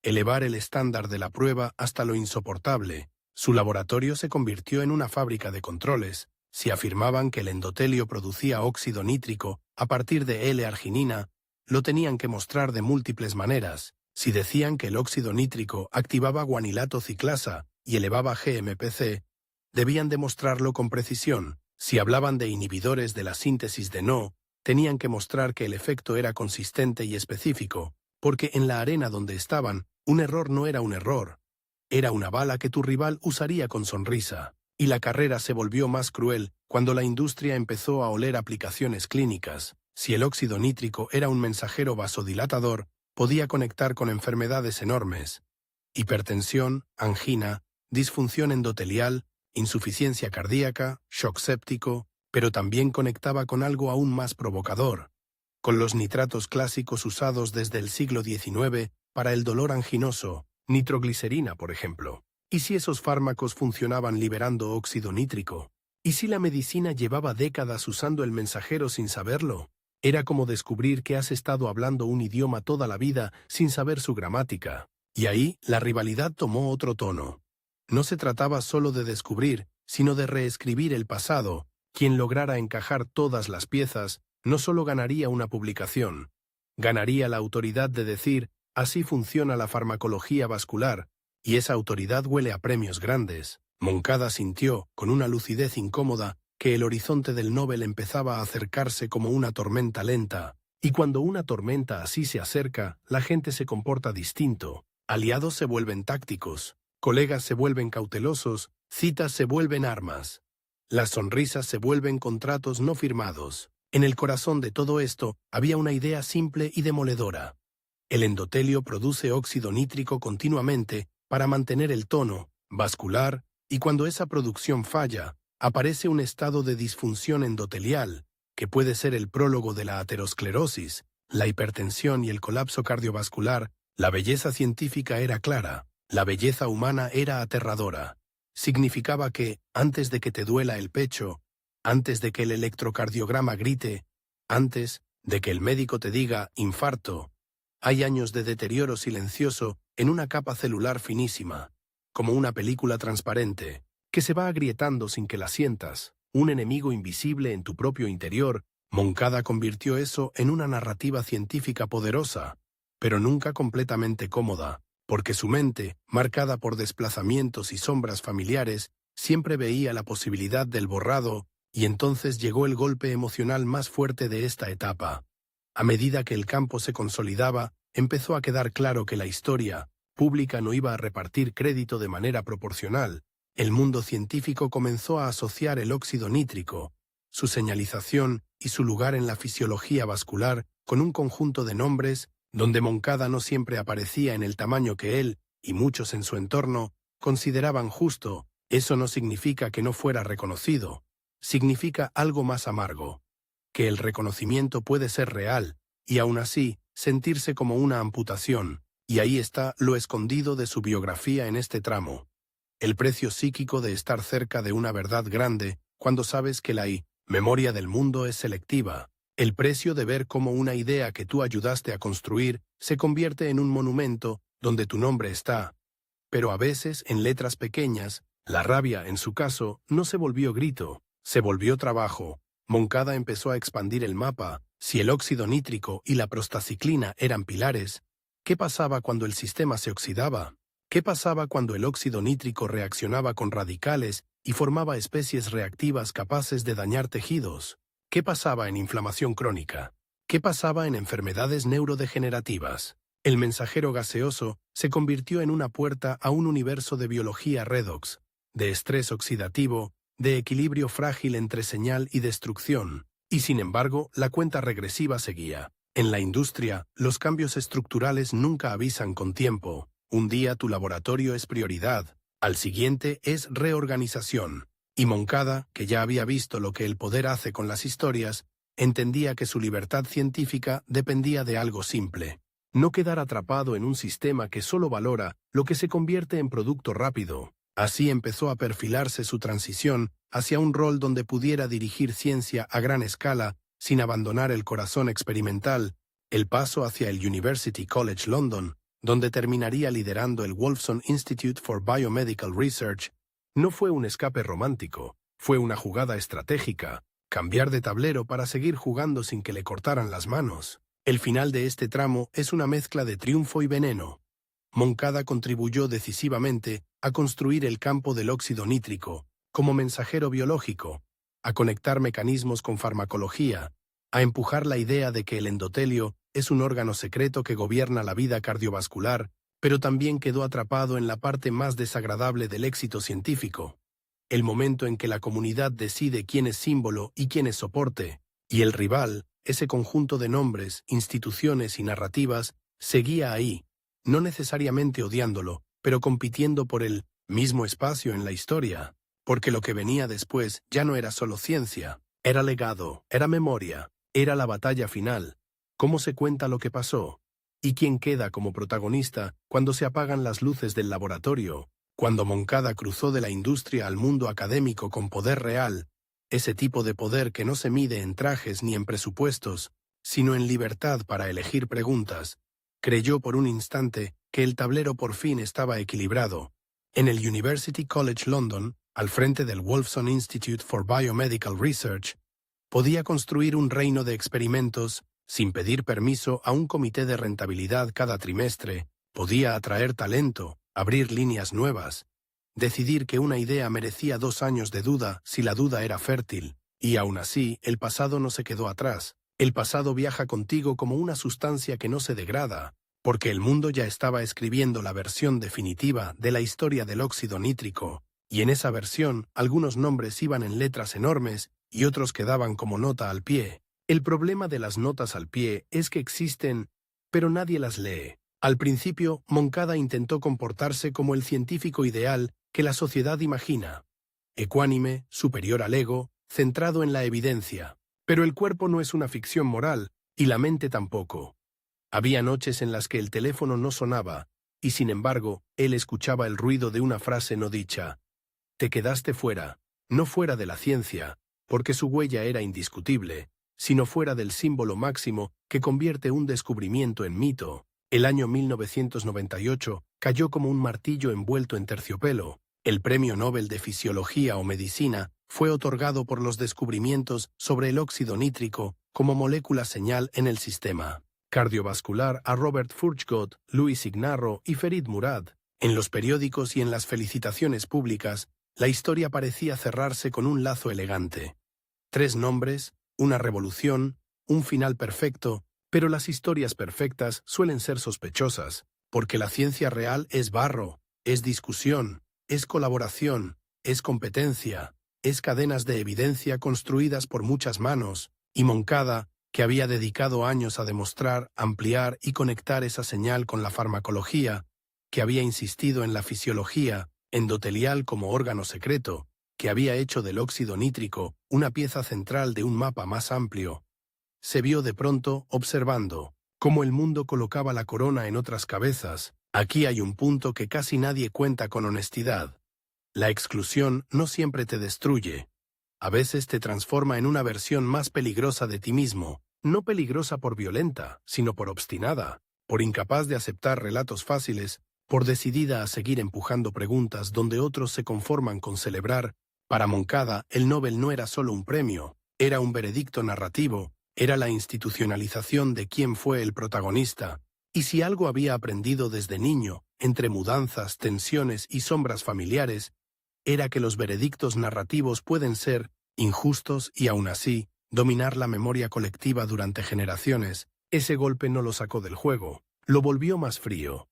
Elevar el estándar de la prueba hasta lo insoportable. Su laboratorio se convirtió en una fábrica de controles. Si afirmaban que el endotelio producía óxido nítrico a partir de L-arginina, lo tenían que mostrar de múltiples maneras. Si decían que el óxido nítrico activaba guanilato ciclasa y elevaba GMPC, debían demostrarlo con precisión. Si hablaban de inhibidores de la síntesis de NO, tenían que mostrar que el efecto era consistente y específico, porque en la arena donde estaban, un error no era un error. Era una bala que tu rival usaría con sonrisa. Y la carrera se volvió más cruel cuando la industria empezó a oler aplicaciones clínicas. Si el óxido nítrico era un mensajero vasodilatador, podía conectar con enfermedades enormes: hipertensión, angina, disfunción endotelial, insuficiencia cardíaca, shock séptico, pero también conectaba con algo aún más provocador, con los nitratos clásicos usados desde el siglo XIX para el dolor anginoso, nitroglicerina, por ejemplo. ¿Y si esos fármacos funcionaban liberando óxido nítrico? ¿Y si la medicina llevaba décadas usando el mensajero sin saberlo? Era como descubrir que has estado hablando un idioma toda la vida sin saber su gramática. Y ahí la rivalidad tomó otro tono. No se trataba solo de descubrir, sino de reescribir el pasado. Quien lograra encajar todas las piezas no solo ganaría una publicación, ganaría la autoridad de decir: así funciona la farmacología vascular, y esa autoridad huele a premios grandes. Moncada sintió, con una lucidez incómoda, que el horizonte del Nobel empezaba a acercarse como una tormenta lenta, y cuando una tormenta así se acerca, la gente se comporta distinto. Aliados se vuelven tácticos, colegas se vuelven cautelosos, citas se vuelven armas. Las sonrisas se vuelven contratos no firmados. En el corazón de todo esto había una idea simple y demoledora. El endotelio produce óxido nítrico continuamente para mantener el tono vascular, y cuando esa producción falla, aparece un estado de disfunción endotelial, que puede ser el prólogo de la aterosclerosis, la hipertensión y el colapso cardiovascular. La belleza científica era clara, la belleza humana era aterradora. Significaba que, antes de que te duela el pecho, antes de que el electrocardiograma grite, antes de que el médico te diga infarto, hay años de deterioro silencioso en una capa celular finísima, como una película transparente, que se va agrietando sin que la sientas, un enemigo invisible en tu propio interior. Moncada convirtió eso en una narrativa científica poderosa, pero nunca completamente cómoda, porque su mente, marcada por desplazamientos y sombras familiares, siempre veía la posibilidad del borrado, y entonces llegó el golpe emocional más fuerte de esta etapa. A medida que el campo se consolidaba, empezó a quedar claro que la historia pública no iba a repartir crédito de manera proporcional. El mundo científico comenzó a asociar el óxido nítrico, su señalización y su lugar en la fisiología vascular con un conjunto de nombres donde Moncada no siempre aparecía en el tamaño que él, y muchos en su entorno, consideraban justo. Eso no significa que no fuera reconocido. Significa algo más amargo: que el reconocimiento puede ser real, y aún así, sentirse como una amputación. Y ahí está lo escondido de su biografía en este tramo. El precio psíquico de estar cerca de una verdad grande, cuando sabes que la memoria del mundo es selectiva. El precio de ver cómo una idea que tú ayudaste a construir se convierte en un monumento donde tu nombre está. Pero a veces, en letras pequeñas, la rabia, en su caso, no se volvió grito, se volvió trabajo. Moncada empezó a expandir el mapa. Si el óxido nítrico y la prostaciclina eran pilares, ¿qué pasaba cuando el sistema se oxidaba? ¿Qué pasaba cuando el óxido nítrico reaccionaba con radicales y formaba especies reactivas capaces de dañar tejidos? ¿Qué pasaba en inflamación crónica? ¿Qué pasaba en enfermedades neurodegenerativas? El mensajero gaseoso se convirtió en una puerta a un universo de biología redox, de estrés oxidativo, de equilibrio frágil entre señal y destrucción. Y sin embargo, la cuenta regresiva seguía. En la industria, los cambios estructurales nunca avisan con tiempo. Un día tu laboratorio es prioridad, al siguiente es reorganización. Y Moncada, que ya había visto lo que el poder hace con las historias, entendía que su libertad científica dependía de algo simple: no quedar atrapado en un sistema que solo valora lo que se convierte en producto rápido. Así empezó a perfilarse su transición hacia un rol donde pudiera dirigir ciencia a gran escala sin abandonar el corazón experimental, el paso hacia el University College London, donde terminaría liderando el Wolfson Institute for Biomedical Research. No fue un escape romántico, fue una jugada estratégica: cambiar de tablero para seguir jugando sin que le cortaran las manos. El final de este tramo es una mezcla de triunfo y veneno. Moncada contribuyó decisivamente a construir el campo del óxido nítrico, como mensajero biológico, a conectar mecanismos con farmacología, a empujar la idea de que el endotelio es un órgano secreto que gobierna la vida cardiovascular, pero también quedó atrapado en la parte más desagradable del éxito científico, el momento en que la comunidad decide quién es símbolo y quién es soporte, y el rival, ese conjunto de nombres, instituciones y narrativas, seguía ahí, no necesariamente odiándolo, pero compitiendo por el mismo espacio en la historia, porque lo que venía después ya no era solo ciencia, era legado, era memoria, era la batalla final, cómo se cuenta lo que pasó, y quién queda como protagonista cuando se apagan las luces del laboratorio, cuando Moncada cruzó de la industria al mundo académico con poder real, ese tipo de poder que no se mide en trajes ni en presupuestos, sino en libertad para elegir preguntas. Creyó por un instante que el tablero por fin estaba equilibrado. En el University College London, al frente del Wolfson Institute for Biomedical Research, podía construir un reino de experimentos sin pedir permiso a un comité de rentabilidad cada trimestre, podía atraer talento, abrir líneas nuevas, decidir que una idea merecía 2 años de duda si la duda era fértil, y aún así el pasado no se quedó atrás. El pasado viaja contigo como una sustancia que no se degrada, porque el mundo ya estaba escribiendo la versión definitiva de la historia del óxido nítrico, y en esa versión algunos nombres iban en letras enormes y otros quedaban como nota al pie. El problema de las notas al pie es que existen, pero nadie las lee. Al principio, Moncada intentó comportarse como el científico ideal que la sociedad imagina, ecuánime, superior al ego, centrado en la evidencia. Pero el cuerpo no es una ficción moral, y la mente tampoco. Había noches en las que el teléfono no sonaba, y sin embargo, él escuchaba el ruido de una frase no dicha. Te quedaste fuera, no fuera de la ciencia, porque su huella era indiscutible, sino fuera del símbolo máximo que convierte un descubrimiento en mito. El año 1998 cayó como un martillo envuelto en terciopelo. El Premio Nobel de Fisiología o Medicina fue otorgado por los descubrimientos sobre el óxido nítrico como molécula señal en el sistema cardiovascular a Robert Furchgott, Luis Ignarro y Ferid Murad. En los periódicos y en las felicitaciones públicas, la historia parecía cerrarse con un lazo elegante. 3 nombres, una revolución, un final perfecto, pero las historias perfectas suelen ser sospechosas, porque la ciencia real es barro, es discusión, es colaboración, es competencia, es cadenas de evidencia construidas por muchas manos, y Moncada, que había dedicado años a demostrar, ampliar y conectar esa señal con la farmacología, que había insistido en la fisiología endotelial como órgano secreto, que había hecho del óxido nítrico una pieza central de un mapa más amplio, se vio de pronto observando cómo el mundo colocaba la corona en otras cabezas. Aquí hay un punto que casi nadie cuenta con honestidad. La exclusión no siempre te destruye. A veces te transforma en una versión más peligrosa de ti mismo, no peligrosa por violenta, sino por obstinada, por incapaz de aceptar relatos fáciles, por decidida a seguir empujando preguntas donde otros se conforman con celebrar. Para Moncada, el Nobel no era solo un premio, era un veredicto narrativo, era la institucionalización de quién fue el protagonista, y si algo había aprendido desde niño, entre mudanzas, tensiones y sombras familiares, era que los veredictos narrativos pueden ser injustos y aún así dominar la memoria colectiva durante generaciones. Ese golpe no lo sacó del juego, lo volvió más frío.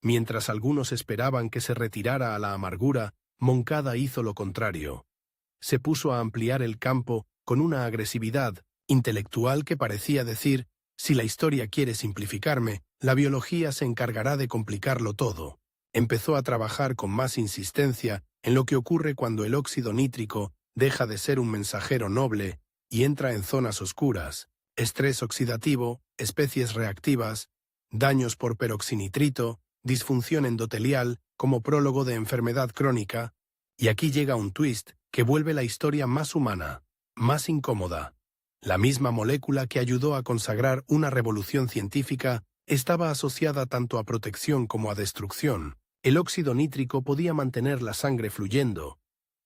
Mientras algunos esperaban que se retirara a la amargura, Moncada hizo lo contrario. Se puso a ampliar el campo con una agresividad intelectual que parecía decir, si la historia quiere simplificarme, la biología se encargará de complicarlo todo. Empezó a trabajar con más insistencia en lo que ocurre cuando el óxido nítrico deja de ser un mensajero noble y entra en zonas oscuras, estrés oxidativo, especies reactivas, daños por peroxinitrito, disfunción endotelial como prólogo de enfermedad crónica, y aquí llega un twist que vuelve la historia más humana, más incómoda. La misma molécula que ayudó a consagrar una revolución científica estaba asociada tanto a protección como a destrucción. El óxido nítrico podía mantener la sangre fluyendo,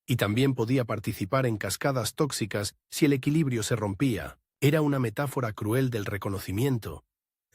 y también podía participar en cascadas tóxicas si el equilibrio se rompía. Era una metáfora cruel del reconocimiento,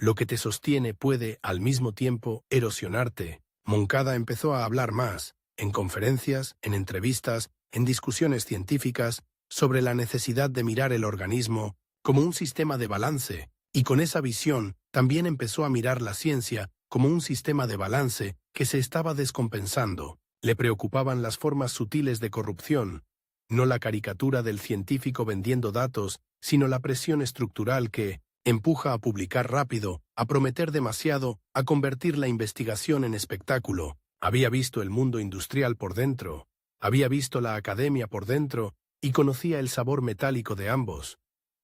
Lo que te sostiene puede, al mismo tiempo, erosionarte. Moncada empezó a hablar más, en conferencias, en entrevistas, en discusiones científicas, sobre la necesidad de mirar el organismo como un sistema de balance, y con esa visión también empezó a mirar la ciencia como un sistema de balance que se estaba descompensando. Le preocupaban las formas sutiles de corrupción, no la caricatura del científico vendiendo datos, sino la presión estructural que empuja a publicar rápido, a prometer demasiado, a convertir la investigación en espectáculo. Había visto el mundo industrial por dentro, había visto la academia por dentro y conocía el sabor metálico de ambos.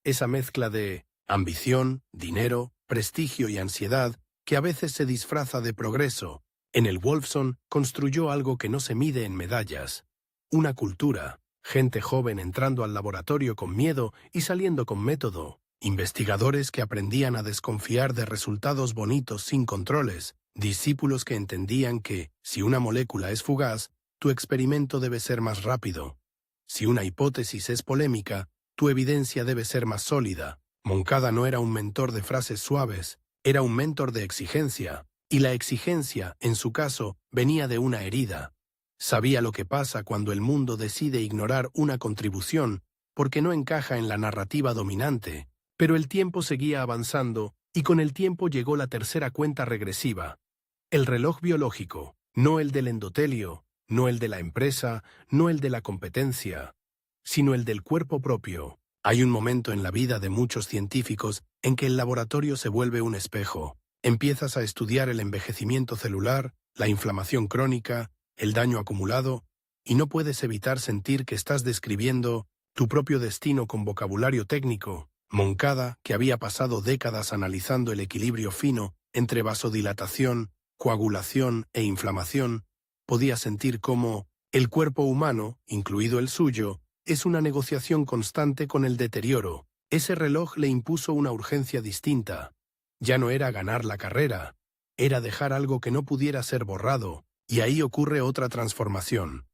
Esa mezcla de ambición, dinero, prestigio y ansiedad que a veces se disfraza de progreso. En el Wolfson construyó algo que no se mide en medallas. Una cultura, gente joven entrando al laboratorio con miedo y saliendo con método, investigadores que aprendían a desconfiar de resultados bonitos sin controles, discípulos que entendían que, si una molécula es fugaz, tu experimento debe ser más rápido. Si una hipótesis es polémica, tu evidencia debe ser más sólida. Moncada no era un mentor de frases suaves, era un mentor de exigencia, y la exigencia, en su caso, venía de una herida. Sabía lo que pasa cuando el mundo decide ignorar una contribución porque no encaja en la narrativa dominante, pero el tiempo seguía avanzando y con el tiempo llegó la tercera cuenta regresiva. El reloj biológico, no el del endotelio, no el de la empresa, no el de la competencia, sino el del cuerpo propio. Hay un momento en la vida de muchos científicos en que el laboratorio se vuelve un espejo. Empiezas a estudiar el envejecimiento celular, la inflamación crónica, el daño acumulado, y no puedes evitar sentir que estás describiendo tu propio destino con vocabulario técnico. Moncada, que había pasado décadas analizando el equilibrio fino entre vasodilatación, coagulación e inflamación, podía sentir cómo el cuerpo humano, incluido el suyo, es una negociación constante con el deterioro. Ese reloj le impuso una urgencia distinta. Ya no era ganar la carrera, era dejar algo que no pudiera ser borrado, y ahí ocurre otra transformación.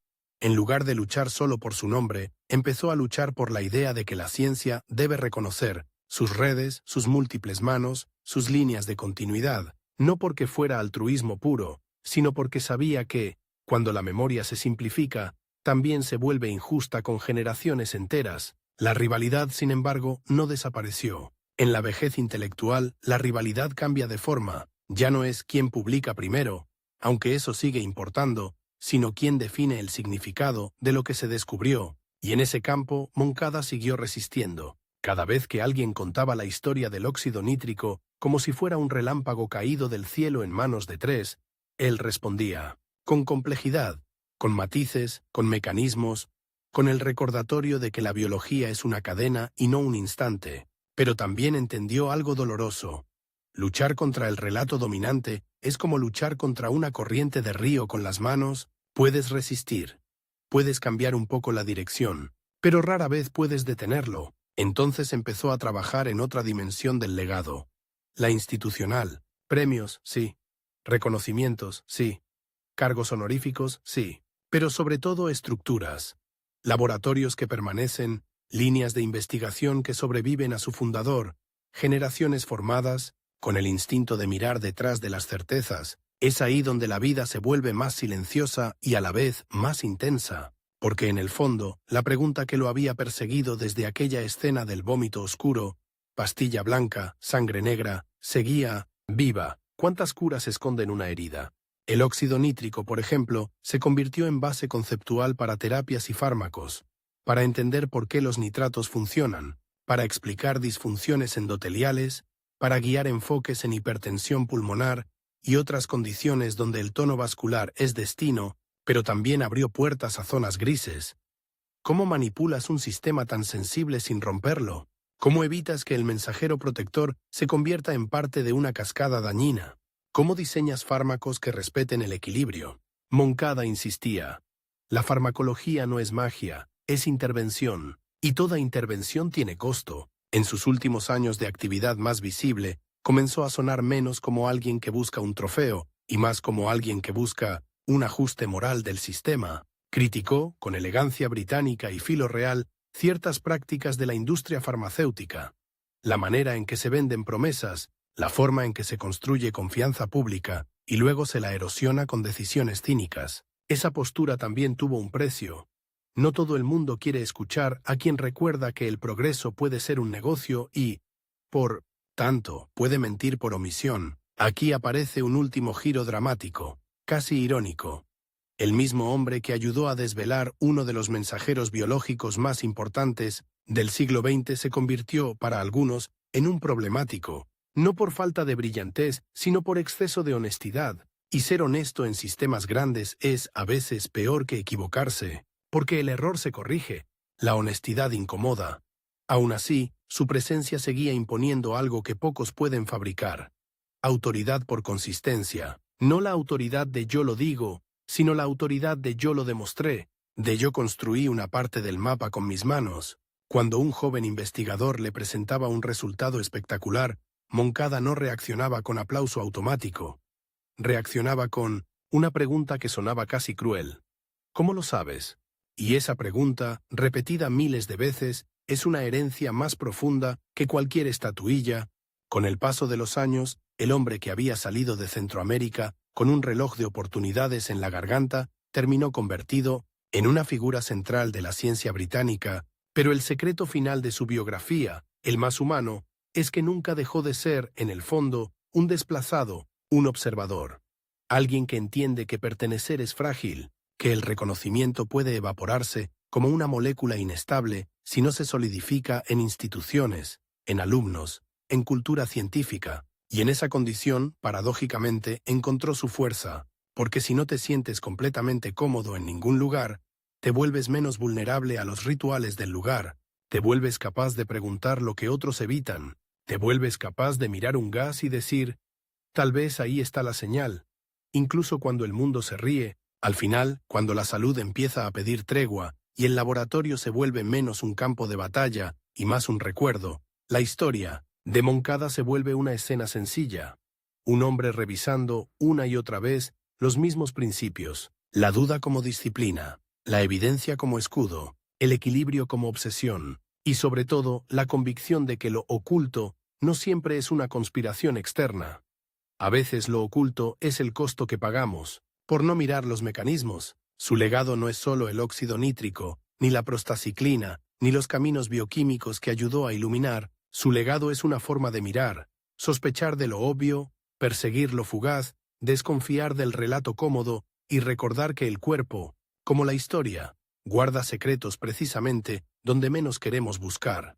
En lugar de luchar solo por su nombre, empezó a luchar por la idea de que la ciencia debe reconocer sus redes, sus múltiples manos, sus líneas de continuidad, no porque fuera altruismo puro, sino porque sabía que, cuando la memoria se simplifica, también se vuelve injusta con generaciones enteras. La rivalidad, sin embargo, no desapareció. En la vejez intelectual, la rivalidad cambia de forma. Ya no es quién publica primero, aunque eso sigue importando, sino quién define el significado de lo que se descubrió. Y en ese campo, Moncada siguió resistiendo. Cada vez que alguien contaba la historia del óxido nítrico como si fuera un relámpago caído del cielo en manos de tres, él respondía, con complejidad, con matices, con mecanismos, con el recordatorio de que la biología es una cadena y no un instante, pero también entendió algo doloroso. Luchar contra el relato dominante es como luchar contra una corriente de río con las manos. Puedes resistir, puedes cambiar un poco la dirección, pero rara vez puedes detenerlo. Entonces empezó a trabajar en otra dimensión del legado. La institucional. Premios, sí. Reconocimientos, sí. Cargos honoríficos, sí. Pero sobre todo estructuras. Laboratorios que permanecen, líneas de investigación que sobreviven a su fundador, generaciones formadas, con el instinto de mirar detrás de las certezas. Es ahí donde la vida se vuelve más silenciosa y a la vez más intensa, porque en el fondo, la pregunta que lo había perseguido desde aquella escena del vómito oscuro, pastilla blanca, sangre negra, seguía viva. ¿Cuántas curas esconden una herida? El óxido nítrico, por ejemplo, se convirtió en base conceptual para terapias y fármacos, para entender por qué los nitratos funcionan, para explicar disfunciones endoteliales, para guiar enfoques en hipertensión pulmonar y otras condiciones donde el tono vascular es destino, pero también abrió puertas a zonas grises. ¿Cómo manipulas un sistema tan sensible sin romperlo? ¿Cómo evitas que el mensajero protector se convierta en parte de una cascada dañina? ¿Cómo diseñas fármacos que respeten el equilibrio? Moncada insistía. La farmacología no es magia, es intervención, y toda intervención tiene costo. En sus últimos años de actividad más visible, comenzó a sonar menos como alguien que busca un trofeo, y más como alguien que busca un ajuste moral del sistema. Criticó, con elegancia británica y filo real, ciertas prácticas de la industria farmacéutica. La manera en que se venden promesas, la forma en que se construye confianza pública y luego se la erosiona con decisiones cínicas. Esa postura también tuvo un precio. No todo el mundo quiere escuchar a quien recuerda que el progreso puede ser un negocio y, por tanto, puede mentir por omisión. Aquí aparece un último giro dramático, casi irónico. El mismo hombre que ayudó a desvelar uno de los mensajeros biológicos más importantes del siglo XX se convirtió, para algunos, en un problemático, no por falta de brillantez, sino por exceso de honestidad. Y ser honesto en sistemas grandes es, a veces, peor que equivocarse, porque el error se corrige. La honestidad incomoda. Aún así, su presencia seguía imponiendo algo que pocos pueden fabricar. Autoridad por consistencia. No la autoridad de yo lo digo, sino la autoridad de yo lo demostré, de yo construí una parte del mapa con mis manos. Cuando un joven investigador le presentaba un resultado espectacular, Moncada no reaccionaba con aplauso automático. Reaccionaba con una pregunta que sonaba casi cruel. ¿Cómo lo sabes? Y esa pregunta, repetida miles de veces, es una herencia más profunda que cualquier estatuilla. Con el paso de los años, el hombre que había salido de Centroamérica, con un reloj de oportunidades en la garganta, terminó convertido en una figura central de la ciencia británica, pero el secreto final de su biografía, el más humano, es que nunca dejó de ser, en el fondo, un desplazado, un observador. Alguien que entiende que pertenecer es frágil, que el reconocimiento puede evaporarse como una molécula inestable si no se solidifica en instituciones, en alumnos, en cultura científica, y en esa condición, paradójicamente, encontró su fuerza, porque si no te sientes completamente cómodo en ningún lugar, te vuelves menos vulnerable a los rituales del lugar, te vuelves capaz de preguntar lo que otros evitan, te vuelves capaz de mirar un gas y decir, tal vez ahí está la señal. Incluso cuando el mundo se ríe, al final, cuando la salud empieza a pedir tregua y el laboratorio se vuelve menos un campo de batalla y más un recuerdo, la historia de Moncada se vuelve una escena sencilla. Un hombre revisando una y otra vez los mismos principios, la duda como disciplina, la evidencia como escudo, el equilibrio como obsesión, y sobre todo la convicción de que lo oculto no siempre es una conspiración externa. A veces lo oculto es el costo que pagamos, por no mirar los mecanismos. Su legado no es solo el óxido nítrico, ni la prostaciclina, ni los caminos bioquímicos que ayudó a iluminar. Su legado es una forma de mirar, sospechar de lo obvio, perseguir lo fugaz, desconfiar del relato cómodo y recordar que el cuerpo, como la historia, guarda secretos precisamente donde menos queremos buscar.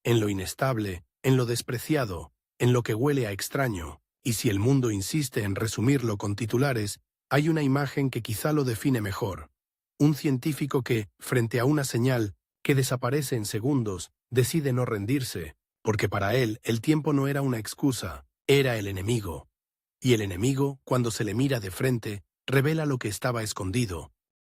En lo inestable, en lo despreciado, en lo que huele a extraño. Y si el mundo insiste en resumirlo con titulares, hay una imagen que quizá lo define mejor. Un científico que, frente a una señal que desaparece en segundos, decide no rendirse, porque para él el tiempo no era una excusa, era el enemigo. Y el enemigo, cuando se le mira de frente, revela lo que estaba escondido,